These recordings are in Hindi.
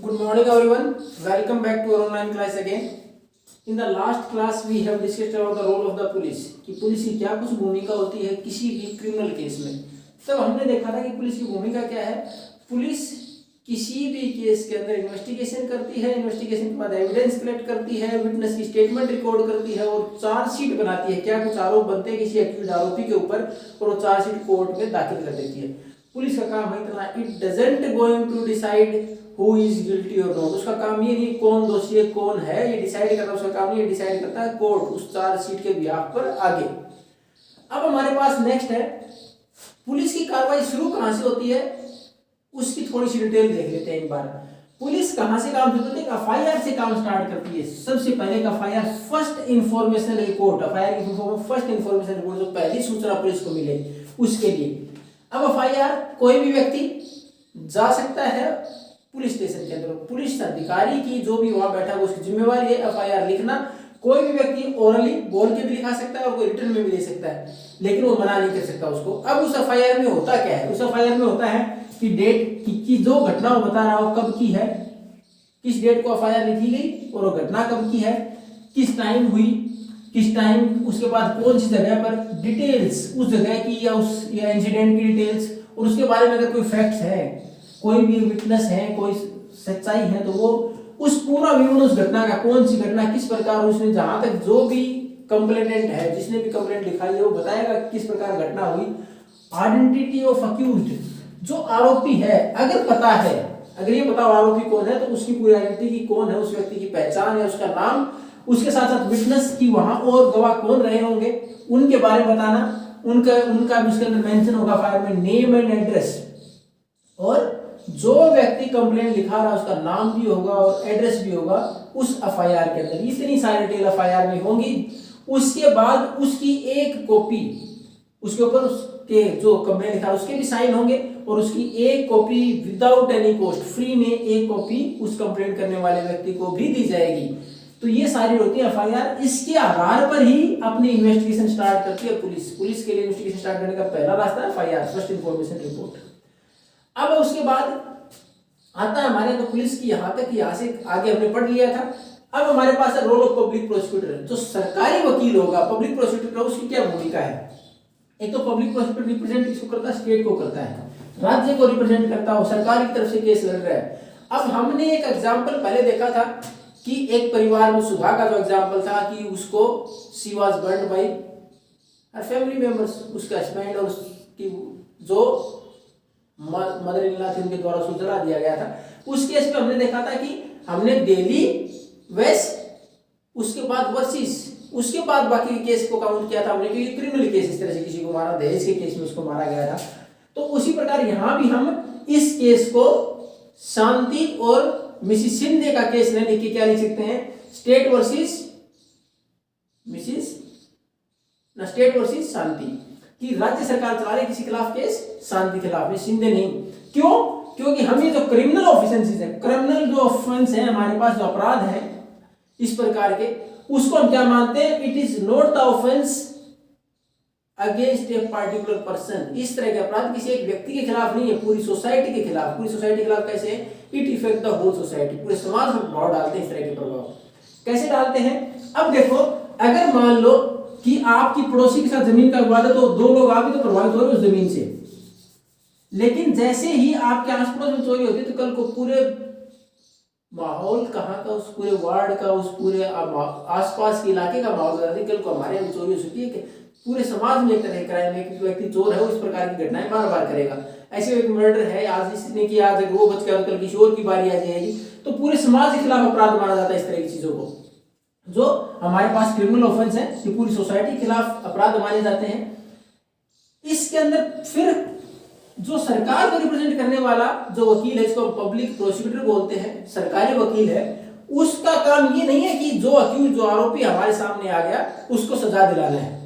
Good morning everyone. Welcome back to our online class again. In the last class we have discussed about the role of the police कि पुलिस की क्या कुछ भूमिका होती है किसी भी क्रिमिनल केस में। तब हमने देखा था कि पुलिस की भूमिका क्या है। पुलिस किसी भी केस के अंदर इन्वेस्टिगेशन करती है, इन्वेस्टिगेशन के बाद एविडेंस कलेक्ट करती है, विटनेस की स्टेटमेंट रिकॉर्ड करती है और चार्जशीट बनाती है। क्या कुछ आरोप बनते हैं किसी एक्यूज आरोपी के ऊपर और वो चार्जशीट कोर्ट में दाखिल कर देती है। पुलिस का काम है इतना, it doesn't going to decide who is guilty और नॉट। उसका काम ये नहीं कौन दोषी है कौन है ये डिसाइड करना उसका काम नहीं, ये डिसाइड करता है कोर्ट उस चार्जशीट के बिहाफ पर आगे। अब हमारे पास नेक्स्ट है पुलिस की कार्रवाई शुरू कहां से होती है, उसकी थोड़ी सी डिटेल देख लेते हैं एक बार। पुलिस कहां से काम शुरू करती है, एफआईआर से काम स्टार्ट करती है। सबसे पहले FIR first information report, FIR की फर्स्ट इंफॉर्मेशन रिपोर्ट जो पहली सूचना पुलिस को मिले उसके लिए। अब एफआईआर कोई भी व्यक्ति जा सकता है पुलिस स्टेशन के अंदर, पुलिस अधिकारी की जो भी वहां बैठा है उसकी जिम्मेवारी है एफआईआर लिखना। कोई भी व्यक्ति ओरली बोल के भी लिखा सकता है और कोई रिटर्न में भी दे सकता है, लेकिन वो मना नहीं कर सकता उसको। अब उस एफआईआर में होता क्या है, उस एफआईआर में होता है कि डेट की जो घटना वो बता रहा हो कब की है, किस डेट को एफआईआर लिखी गई और वो घटना कब की है, किस टाइम हुई, किस टाइम, उसके बाद कौन सी जगह पर, डिटेल्स उस जगह की या उस या इंसिडेंट की डिटेल्स, और उसके बारे में अगर कोई फैक्ट्स है, कोई भी विटनेस है, कोई सच्चाई है तो वो उस पूरा विवरण उस घटना का, कौन सी घटना किस प्रकार उसने, जहां तक जो भी कंप्लेनेंट है जिसने भी कंप्लेंट लिखाई है वो बताएगा किस प्रकार घटना हुई। आइडेंटिटी ऑफ अक्यूज्ड, जो आरोपी है अगर पता है, अगर ये पता हो आरोपी कौन है तो उसकी पूरी आइडेंटिटी की कौन है, उस व्यक्ति की पहचान है, उसका नाम, उसके साथ साथ विटनेस की वहां और गवाह कौन रहे होंगे उनके बारे में बताना, उनका भी उसके अंदर मेंशन होगा फाइल में, नेम एंड एड्रेस, और जो व्यक्ति कंप्लेंट लिखा रहा है उसका नाम भी होगा और एड्रेस भी होगा उस एफआईआर के अंदर। इतनी सारी डिटेल एफआईआर में होंगी। उसके बाद उसकी एक कॉपी, उसके ऊपर उसके जो कंप्लेंट लिखा है उसके भी साइन होंगे और उसकी एक copy without any cost, free में एक कॉपी उस कंप्लेंट करने वाले व्यक्ति को भी दी जाएगी। तो ये सारी होती है एफआईआर। इसके आधार पर ही अपनी इन्वेस्टिगेशन स्टार्ट करती है पुलिस। पुलिस के लिए इन्वेस्टिगेशन स्टार्ट करने का पहला रास्ता है एफआईआर, फर्स्ट इंफॉर्मेशन रिपोर्ट। अब उसके बाद आता है हमारे तो पुलिस की यहां तक, यहां से आगे हमने पढ़ लिया था। अब हमारे पास है रोल ऑफ पब्लिक प्रोसिक्यूटर, जो सरकारी वकील होगा, पब्लिक प्रोसिक्यूटर उसकी क्या भूमिका है। एक तो पब्लिक प्रोसिक्यूटर रिप्रेजेंट किसको करता है, स्टेट को करता है, राज्य को रिप्रेजेंट करता है, सरकार की तरफ से केस लड़ रहा है। अब हमने एक एग्जाम्पल पहले देखा था कि एक परिवार में सुधा का जो एग्जाम्पल था कि उसको she was burned bye her family members, उसके हस्बैंड और उसकी जो मदर इन लॉ थी उनके द्वारा उसको जला दिया गया था। उस केस में हमने देखा था कि हमने डेली वेस, उसके बाद वर्सिस, उसके बाद बाकी केस को काउंट किया था हमने कि क्रिमिनल केस, इस तरह से किसी को मारा, दहेज के केस में उसको मारा गया था। तो उसी प्रकार यहां भी हम इस केस को शांति और मिसिस शिंदे का केस न लिख के क्या लिख सकते हैं, स्टेट वर्सेस मिसिस ना, स्टेट वर्सेस शांति, कि राज्य सरकार चला रही किसी खिलाफ केस, शांति खिलाफ में, शिंदे नहीं। क्यों? क्योंकि हम ये जो क्रिमिनल ऑफेंसेस है, क्रिमिनल जो ऑफेंस है हमारे पास, जो अपराध है इस प्रकार के, उसको हम क्या मानते हैं, it is not the offence against a particular person. इस तरह के अपराध किसी एक व्यक्ति के खिलाफ नहीं है, पूरी सोसाइटी के खिलाफ। पूरी सोसाइटी के खिलाफ कैसे है, it effect the whole society, पूरे समाज पर प्रभाव डालते हैं। इस तरह के प्रभाव कैसे डालते हैं, अब देखो अगर मान लो कि आपकी पड़ोसी के साथ जमीन का विवाद है तो दो लोग आप भी तो प्रभावित हो रहे उस जमीन से, लेकिन जैसे ही आपके आस पड़ोस में चोरी होती है तो कल को पूरे माहौल कहाँ का, उस पूरे वार्ड का, उस पूरे आसपास के इलाके का माहौल बदल, कल को हमारे यहाँ चोरी हो सकती है, पूरे समाज में एक तरह क्राइम है, व्यक्ति चोर है वो इस प्रकार की घटनाएं बार बार करेगा। ऐसे एक मर्डर है, आज इसने किया, आज वो बच गया, कल किसी और की बारी आ जाएगी, तो पूरे समाज के खिलाफ अपराध माना जाता है। इस तरह की चीजों को जो हमारे पास क्रिमिनल ऑफेंस है, ये पूरी सोसाइटी के खिलाफ अपराध माने जाते हैं। इसके अंदर फिर जो सरकार को रिप्रेजेंट करने वाला जो वकील है, इसको पब्लिक प्रोसिक्यूटर बोलते हैं, सरकारी वकील है, उसका काम ये नहीं है कि जो अक्यूज, जो आरोपी हमारे सामने आ गया उसको सजा दिलाना है।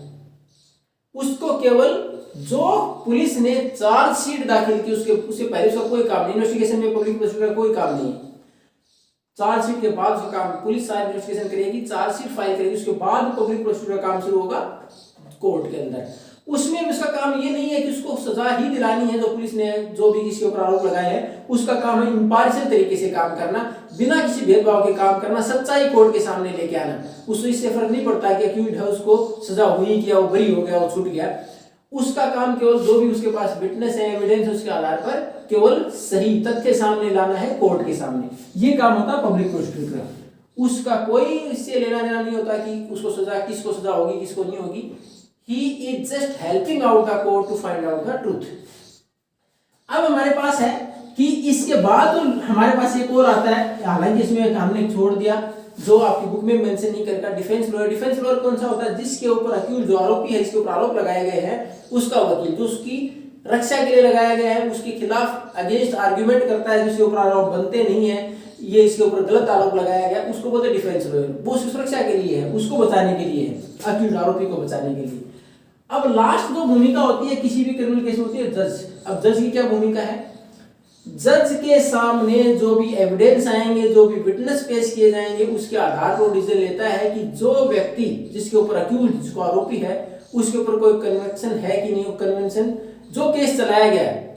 उसको केवल जो पुलिस ने चार्जशीट दाखिल की उससे पहले उसका कोई काम नहीं, इन्वेस्टिगेशन में पब्लिक प्रोसिक्यूटर का कोई काम नहीं। चार्जशीट के बाद उसका काम, पुलिस सारी इन्वेस्टिगेशन करेगी, चार्जशीट फाइल करेगी, उसके बाद पब्लिक प्रोसिक्यूटर का काम शुरू होगा कोर्ट के अंदर। उसमें भी उसका काम ये नहीं है कि उसको सजा ही दिलानी है, जो पुलिस ने जो भी किसी के ऊपर आरोप लगाए हैं उसका काम है इम्पार्शियल तरीके से काम करना, बिना किसी भेदभाव के काम करना, सच्चाई कोर्ट के सामने लेके आना। उसको इससे फर्क नहीं पड़ता कि अक्यूज्ड है उसको सजा हुई कि वो बरी हो गया, वो छूट गया। उसका काम केवल जो भी उसके पास विटनेस है, एविडेंस, उसके आधार पर केवल सही तथ्य सामने लाना है कोर्ट के सामने। ये काम होता है पब्लिक प्रोसिक्यूटर का। उसका कोई इससे लेना देना नहीं होता कि उसको सजा, किसको सजा होगी किसको नहीं होगी। He is just helping out the court to find out the truth। अब हमारे पास है कि इसके बाद तो हमारे पास एक और आता है, हालांकि इसमें हमने छोड़ दिया, जो आपकी बुक में मेंशन नहीं करता, डिफेंस लॉयर। डिफेंस लॉयर कौन सा होता है? जिसके ऊपर अक्यूज, जो आरोपी है, जिसके ऊपर आरोप लगाए गए हैं, उसका वकील, जो उसकी रक्षा के लिए लगाया गया है, उसके खिलाफ अगेंस्ट आर्ग्यूमेंट करता है, जिसके ऊपर आरोप बनते नहीं है, ये इसके ऊपर गलत आरोप लगाया गया, उसको बोलते हैं डिफेंस लॉयर। वो उसकी सुरक्षा के लिए है, उसको बचाने के लिए है, अक्यूज आरोपी को बचाने के लिए। अब लास्ट जो भूमिका होती है किसी भी क्रिमिनल केस में होती है जज। अब जज की क्या भूमिका है? जज के सामने जो भी एविडेंस आएंगे, जो भी विटनेस पेश किए जाएंगे, उसके आधार पर डिसीजन लेता है कि जो व्यक्ति जिसके ऊपर अक्यूज, जिसको आरोपी है, उसके ऊपर कोई कन्विक्शन है कि नहीं। कन्विक्शन, जो केस चलाया गया है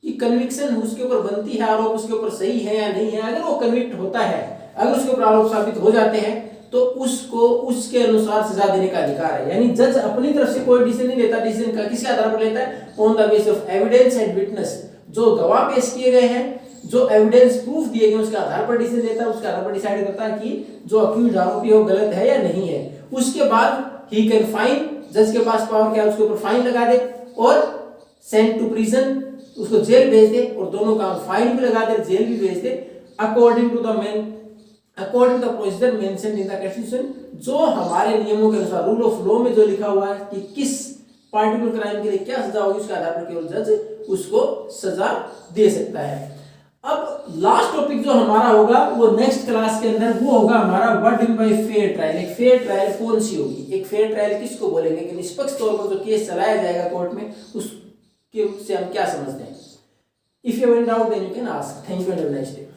कि कन्विक्शन उसके ऊपर बनती है, आरोप उसके ऊपर सही है या नहीं है। अगर वो कन्विक्ट होता है, अगर उसके ऊपर आरोप साबित हो जाते हैं, तो उसको उसके अनुसार सजा देने का अधिकार है। यानी जज अपनी तरफ से कोई डिसीजन नहीं लेता। डिसीजन का किसके आधार पर लेता है? On the basis of evidence and witness. जो गवाह पेश किए गए हैं, जो एविडेंस प्रूफ दिए गए, उसके आधार पर डिसीजन लेता है। उसके आधार पर डिसाइड करता है कि जो अक्यूज आरोपी है वो गलत है या नहीं है। उसके बाद ही कैन फाइन, जज के पास पावर क्या है, उसके ऊपर फाइन लगा दे और सेंड टू प्रिजन, उसको जेल भेज दे। और दोनों काम, फाइन भी लगा दे, जेल भी भेज दे, according to the procedure mentioned in the constitution. जो हमारे नियमों के अनुसार, रूल ऑफ लॉ में जो लिखा हुआ है कि किस पार्टिकुलर क्राइम के लिए क्या सजा होगी, उसके आधार पर केवल जज उसको सजा दे सकता है। अब लास्ट टॉपिक जो हमारा होगा वो नेक्स्ट क्लास के अंदर, वो होगा हमारा what do by fair trial. एक फेयर ट्रायल कौन सी होगी? एक फेयर ट्रायल किसको बोलेंगे कि निष्पक्ष तौर पर जो केस चलाया जाएगा कोर्ट में, उसके से हम क्या समझते हैं। If you have any doubt then you can ask. Thank you and have a nice day.